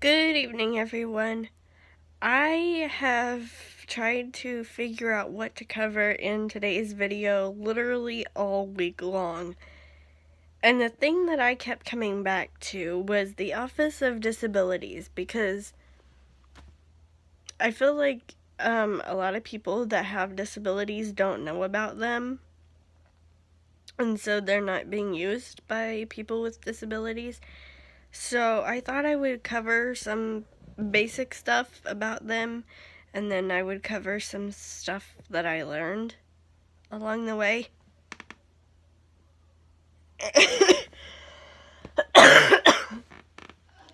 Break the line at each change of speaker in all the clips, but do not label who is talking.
Good evening, everyone. I have tried to figure out what to cover in today's video literally all week long. And the thing that I kept coming back to was the Office of Disabilities, because I feel like a lot of people that have disabilities don't know about them. And so they're not being used by people with disabilities. So I thought I would cover some basic stuff about them, and then I would cover some stuff that I learned along the way.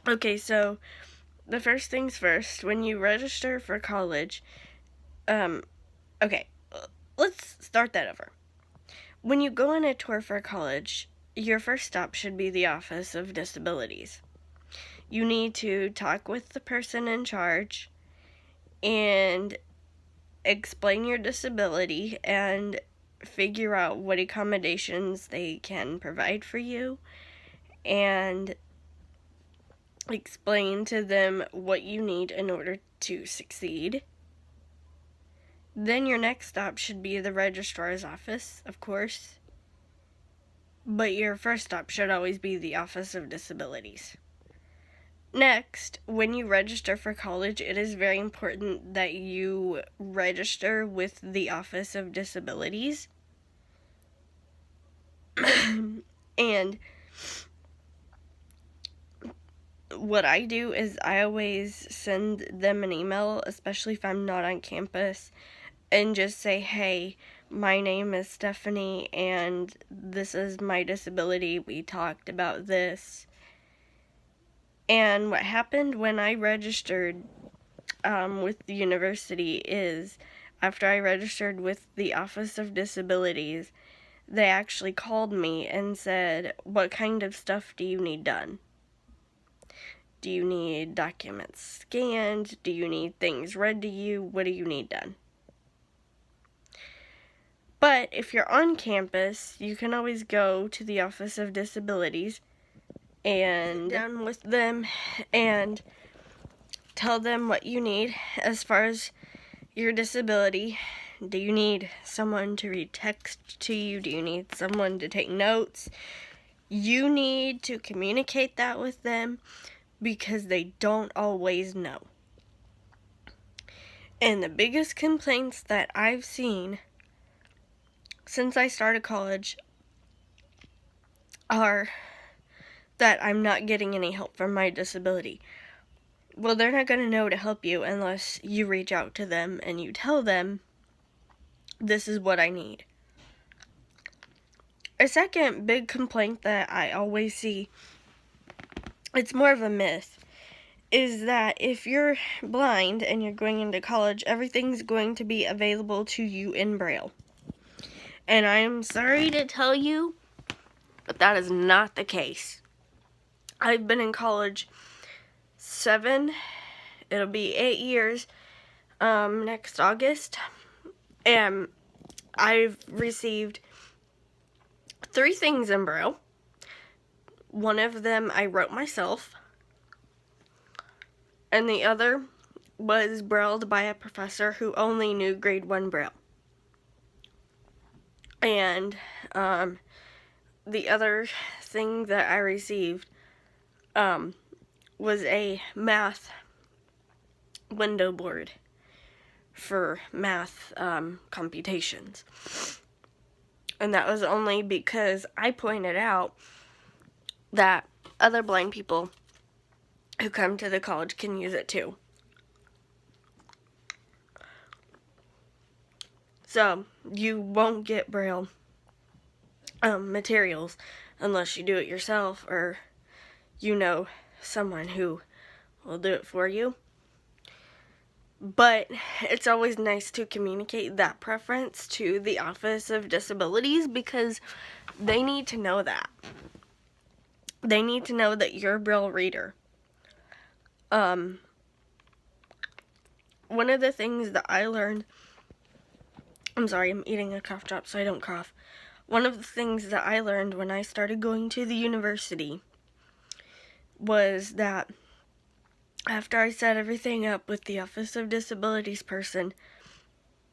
Okay, so the first things first, when you register for college, okay, let's start that over. When you go on a tour for college, your first stop should be the Office of Disabilities. You need to talk with the person in charge and explain your disability and figure out what accommodations they can provide for you, and explain to them what you need in order to succeed. Then your next stop should be the registrar's office, of course, but your first stop should always be the Office of Disabilities. Next, when you register for college, it is very important that you register with the Office of Disabilities. And what I do is I always send them an email, especially if I'm not on campus, and just say, hey, my name is Stephanie and this is my disability. We talked about this. And what happened when I registered with the university is, after I registered with the Office of Disabilities, they actually called me and said, what kind of stuff do you need done? Do you need documents scanned? Do you need things read to you? What do you need done? But if you're on campus, you can always go to the Office of Disabilities and sit down with them and tell them what you need as far as your disability. Do you need someone to read text to you? Do you need someone to take notes? You need to communicate that with them because they don't always know. And the biggest complaints that I've seen since I started college are that I'm not getting any help from my disability. Well, they're not going to know to help you unless you reach out to them and you tell them, this is what I need. A second big complaint that I always see, it's more of a myth, is that if you're blind and you're going into college, everything's going to be available to you in Braille. And I'm sorry to tell you, but that is not the case. I've been in college it'll be 8 years next August, and I've received 3 things in Braille. One of them I wrote myself, and the other was brailled by a professor who only knew grade 1 Braille. And the other thing that I received was a math window board for math computations. And that was only because I pointed out that other blind people who come to the college can use it too. So you won't get Braille materials unless you do it yourself or you know someone who will do it for you. But it's always nice to communicate that preference to the Office of Disabilities because they need to know that. They need to know that you're a Braille reader. One of the things that I learned, I'm sorry, I'm eating a cough drop so I don't cough. One of the things that I learned when I started going to the university was that after I set everything up with the Office of Disabilities person,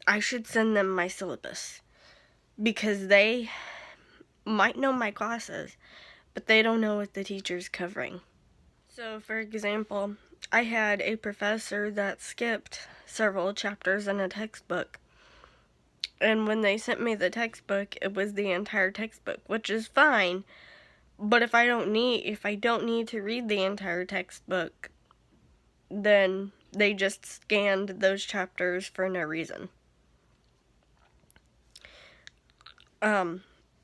I should send them my syllabus, because they might know my classes, but they don't know what the teacher's covering. So, for example, I had a professor that skipped several chapters in a textbook, and when they sent me the textbook, it was the entire textbook, which is fine. But if I don't need to read the entire textbook, then they just scanned those chapters for no reason.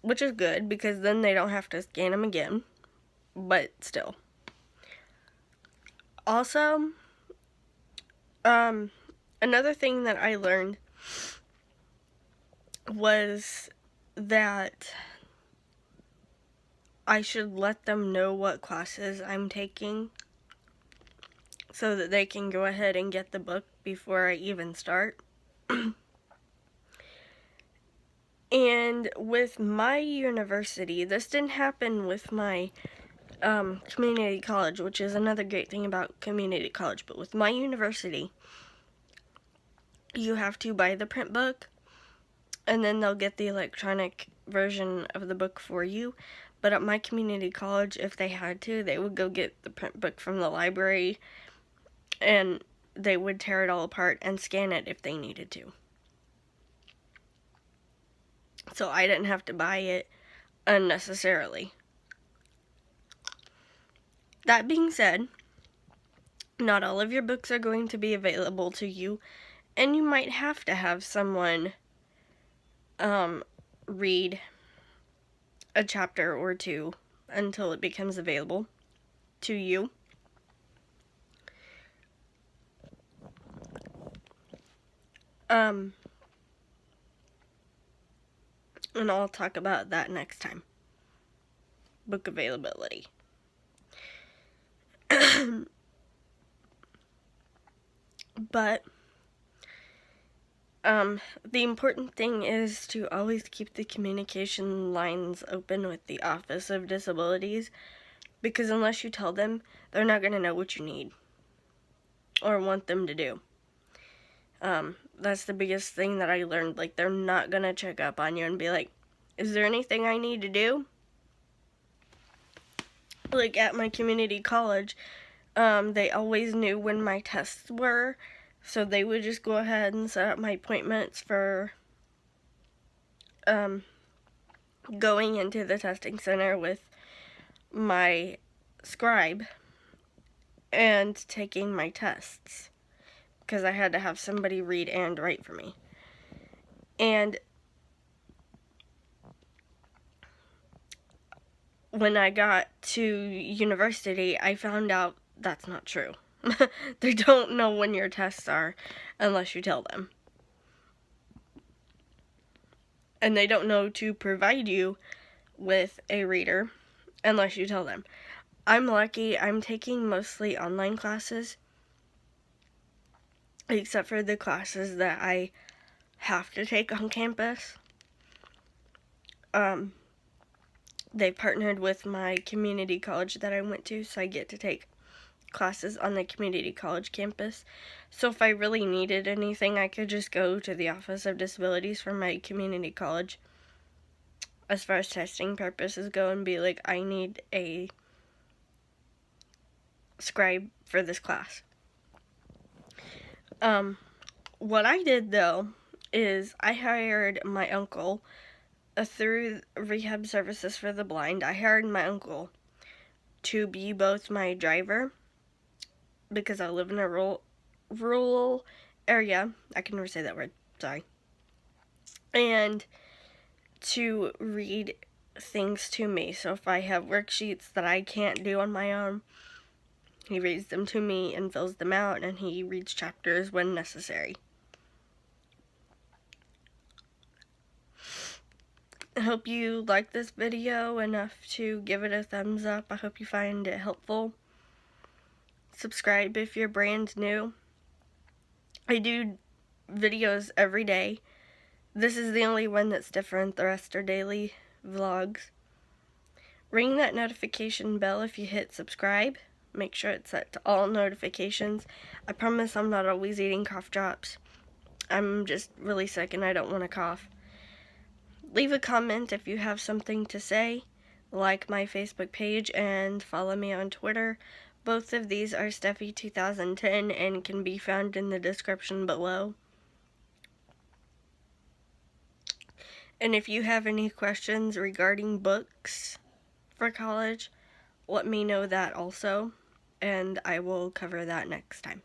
Which is good, because then they don't have to scan them again. But still. Also, another thing that I learned was that I should let them know what classes I'm taking, so that they can go ahead and get the book before I even start. And with my university, this didn't happen with my community college, which is another great thing about community college. But with my university, you have to buy the print book, and then they'll get the electronic version of the book for you. But at my community college, if they had to, they would go get the print book from the library, and they would tear it all apart and scan it if they needed to. So I didn't have to buy it unnecessarily. That being said, not all of your books are going to be available to you, and you might have to have someone read a chapter or two until it becomes available to you. And I'll talk about that next time. Book availability. But the important thing is to always keep the communication lines open with the Office of Disabilities, because unless you tell them, they're not going to know what you need or want them to do. That's the biggest thing that I learned. Like, they're not going to check up on you and be like, is there anything I need to do? Like, at my community college, they always knew when my tests were, so they would just go ahead and set up my appointments for going into the testing center with my scribe and taking my tests, because I had to have somebody read and write for me. And when I got to university, I found out that's not true. They don't know when your tests are unless you tell them. And they don't know to provide you with a reader unless you tell them. I'm lucky. I'm taking mostly online classes, except for the classes that I have to take on campus. They partnered with my community college that I went to, so I get to take classes on the community college campus. So if I really needed anything, I could just go to the Office of Disabilities for my community college, as far as testing purposes go, and be like, I need a scribe for this class. What I did, though, is I hired my uncle through Rehab Services for the Blind. I hired my uncle to be both my driver, because I live in a rural area. I can never say that word, sorry. And to read things to me. So if I have worksheets that I can't do on my own, he reads them to me and fills them out, and he reads chapters when necessary. I hope you like this video enough to give it a thumbs up. I hope you find it helpful. Subscribe if you're brand new. I do videos every day. This is the only one that's different. The rest are daily vlogs. Ring that notification bell if you hit subscribe. Make sure it's set to all notifications. I promise I'm not always eating cough drops. I'm just really sick and I don't want to cough. Leave a comment if you have something to say. Like my Facebook page and follow me on Twitter. Both of these are Steffi2010 and can be found in the description below. And if you have any questions regarding books for college, let me know that also, and I will cover that next time.